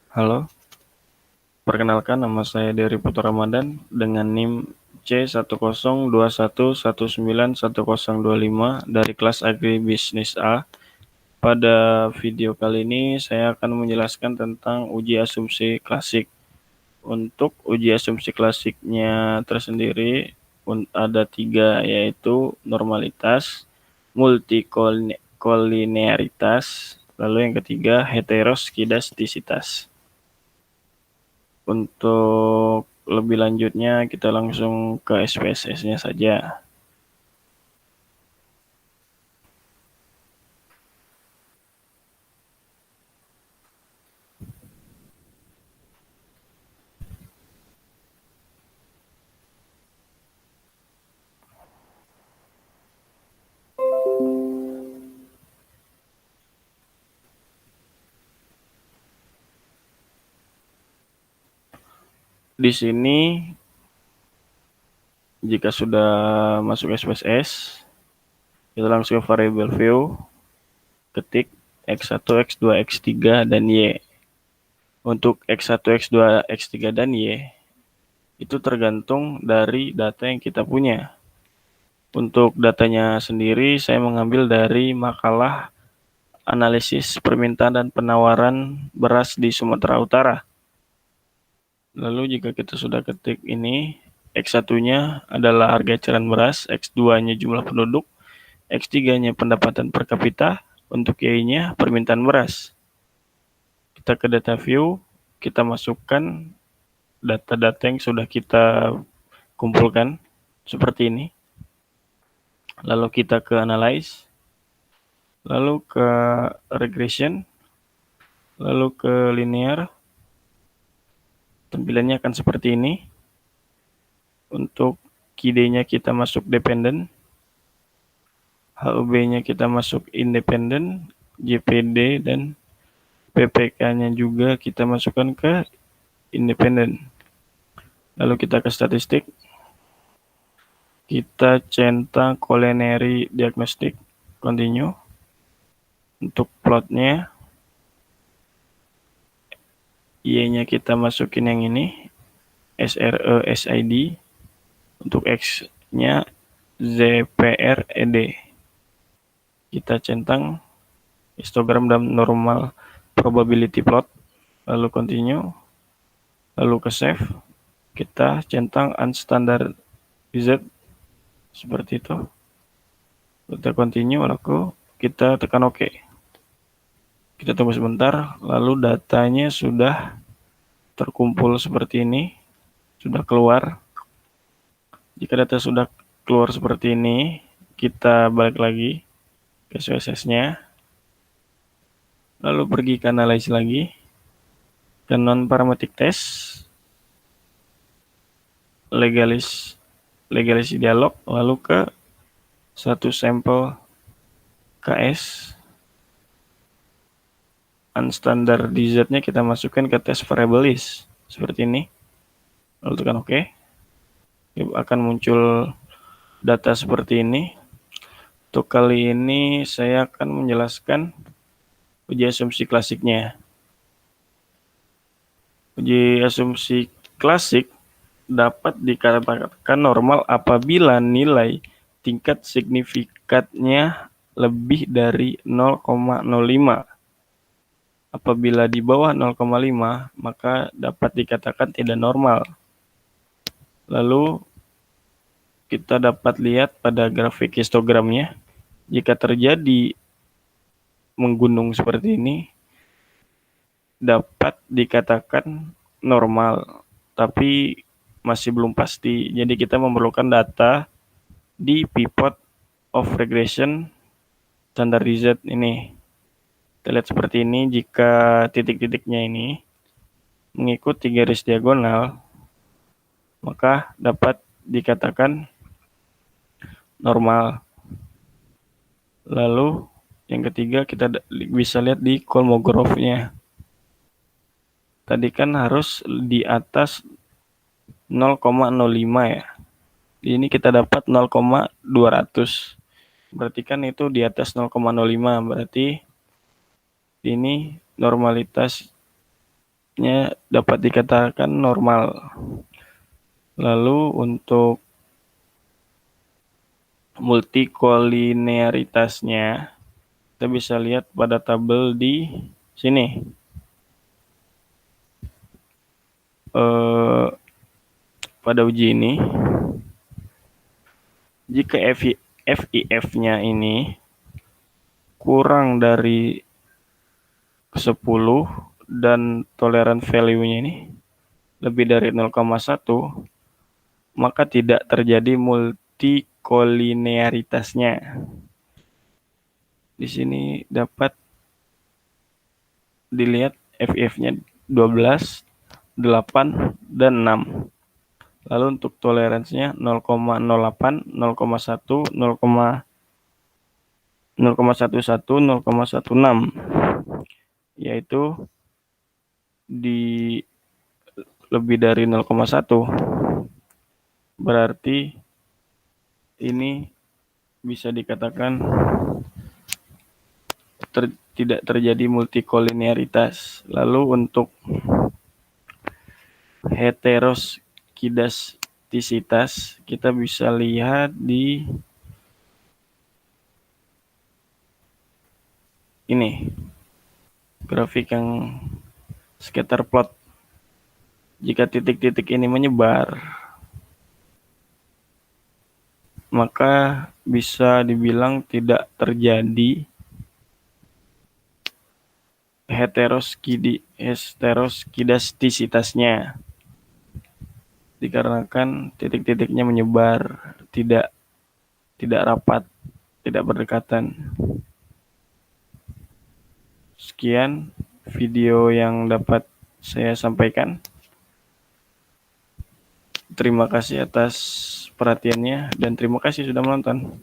Halo, perkenalkan nama saya Dery Putra Ramadan dengan NIM C1021191025 dari kelas Agribisnis A. Pada video kali ini saya akan menjelaskan tentang uji asumsi klasik. Untuk uji asumsi klasiknya tersendiri ada 3, yaitu normalitas, multikolinearitas, lalu yang ketiga heteroskidastisitas. Untuk lebih lanjutnya kita langsung ke SPSS-nya saja. Di sini jika sudah masuk SPSS, kita langsung ke variable view, ketik X1, X2, X3, dan Y. Untuk X1, X2, X3, dan Y, itu tergantung dari data yang kita punya. Untuk datanya sendiri, saya mengambil dari makalah analisis permintaan dan penawaran beras di Sumatera Utara. Lalu jika kita sudah ketik ini, X1-nya adalah harga eceran beras, X2-nya jumlah penduduk, X3-nya pendapatan per kapita, untuk Y-nya permintaan beras. Kita ke data view, kita masukkan data-data yang sudah kita kumpulkan, seperti ini. Lalu kita ke analyze, lalu ke regression, lalu ke linear. Tampilannya akan seperti ini. Untuk KD-nya kita masuk dependent, HUB-nya kita masuk independen, JPD dan PPK-nya juga kita masukkan ke independen. Lalu kita ke statistik, kita centang culinary diagnostic, continue. Untuk plotnya, Y-nya kita masukin yang ini, SRE SID. Untuk X-nya ZPRED. Kita centang histogram dan normal probability plot, lalu continue, lalu ke save, kita centang unstandardized seperti itu. Kita continue, lalu kita tekan OK. Kita tunggu sebentar, lalu datanya sudah terkumpul seperti ini, sudah keluar. Jika data sudah keluar seperti ini, kita balik lagi ke SPSS-nya, lalu pergi ke analyze lagi, ke non-parametric test, legalis dialog, lalu ke satu sampel KS, unstandardized-nya kita masukkan ke test variable list, seperti ini, lalu tekan OK. Akan muncul data seperti ini. Untuk kali ini saya akan menjelaskan uji asumsi klasiknya. Uji asumsi klasik dapat dikatakan normal apabila nilai tingkat signifikannya lebih dari 0,05. Apabila di bawah 0,5, maka dapat dikatakan tidak normal. Lalu kita dapat lihat pada grafik histogramnya, jika terjadi menggunung seperti ini, dapat dikatakan normal, tapi masih belum pasti. Jadi kita memerlukan data di pivot of regression standardized ini. Kita lihat seperti ini, jika titik-titiknya ini mengikuti garis diagonal, maka dapat dikatakan normal. Lalu yang ketiga kita bisa lihat di Kolmogorov-nya. Tadi kan harus di atas 0,05 ya. Ini kita dapat 0,200. Berarti kan itu di atas 0,05. Berarti ini normalitasnya titik-titiknya dapat dikatakan normal. Lalu untuk multikolinearitasnya kita bisa lihat pada tabel di sini. Pada uji ini, jika FIF-nya ini kurang dari 10 dan tolerance value-nya ini lebih dari 0,1, maka tidak terjadi multikolinearitasnya. Di sini dapat dilihat FIF-nya 12, 8, dan 6. Lalu untuk toleransinya 0,08, 0,1, 0,11, 0,16, yaitu di lebih dari 0,1. Berarti ini bisa dikatakan tidak terjadi multikolinearitas. Lalu untuk heteroskidastisitas kita bisa lihat di ini grafik yang scatter plot. Jika titik-titik ini menyebar, maka bisa dibilang tidak terjadi heteroskidastisitasnya, dikarenakan titik-titiknya menyebar, tidak rapat, tidak berdekatan. Sekian video yang dapat saya sampaikan. Terima kasih atas perhatiannya dan terima kasih sudah menonton.